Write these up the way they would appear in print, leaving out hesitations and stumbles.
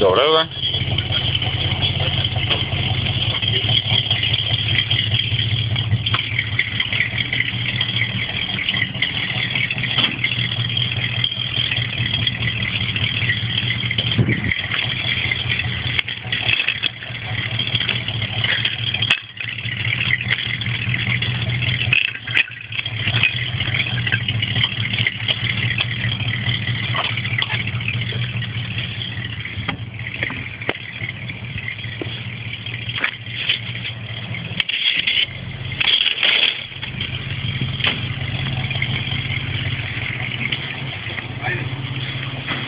Добре, бе.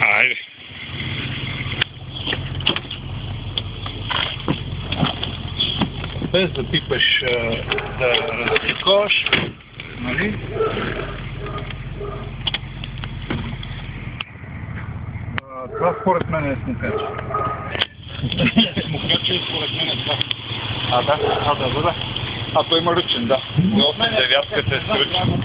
Айде. Без да пипаш, да разтиковаш, нали? Това според мен е смукач. Смукач е според мен е това. Да. А той има ръчен, да. Девятката е с ръчен.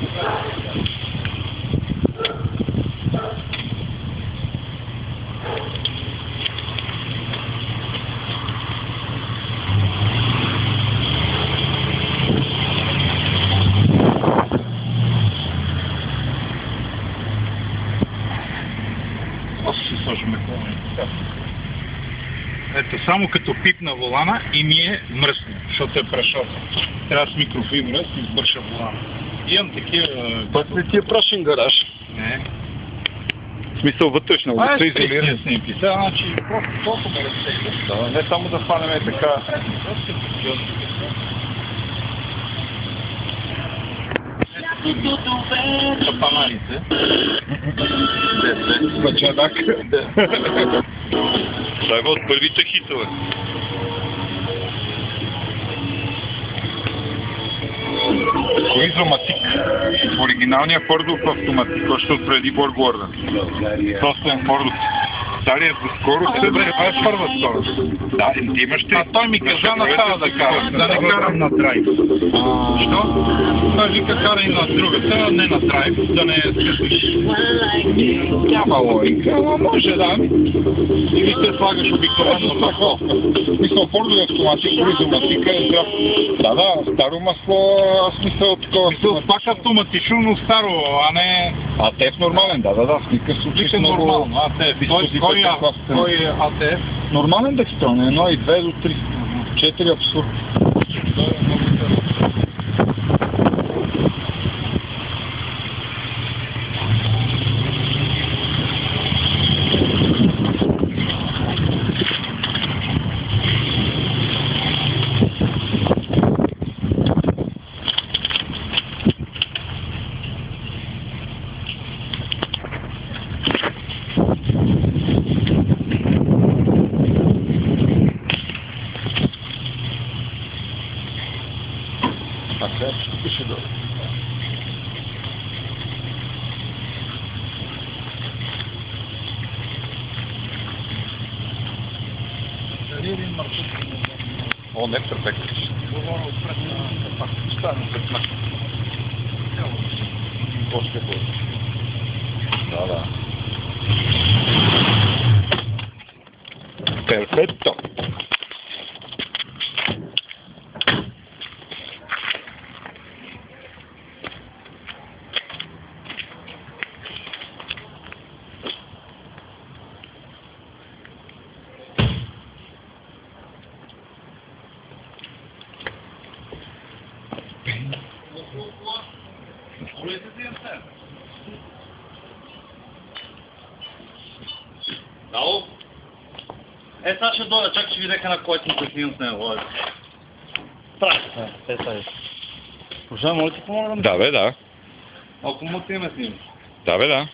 Ще сложим ето, само като пипна волана и ми е мръсно, защото е прашовно. Трябва с микрофибра да си избърша волана. Имам такива... Път ли ти е прашен гараж? Не. В смисъл вътрешно, да се изолира. Снимки. Сега, значи, просто толкова ме разтегля. Не само да фанем така. Капананите. Бачадак. Това е от първите хитове. Изоматик. Оригиналният Фордов автоматик, още от преди Боргордън. Собствен Фордов. Старият доскоро се... Добре, това е първа скорост. Да, ти имаш три. А той ми каза направо да карам, да не карам на драйв. Що? Той вика карай на другата, не на драйв, да не скъсиш. Няма логика, ама може да. Или се слагаш обикновено масло. Смисъл, Фордов автоматик, изоматика е здрав. Да, старо масло, смисъл такова. Смисъл, пак автоматично, но старо, а не... АТФ нормален, да, в никакъв случай Вика нормално, АТФ. Кой е АТФ? Нормален декстрон, 1,2 до 3. 4 абсурд. А сега ще пише долу. Дали един маршрут? О, не перфектно. Говоря отпред на капак. Стане петна. Още по. Да. Перфекто. Ало? Сега ще дойда, чак ще видя на кой съм прекинал с него. Прави се, сега. Слушай, моля ти помогна да ми? Да, бе, да. Ако му ти ме снимаш. Да, бе, да.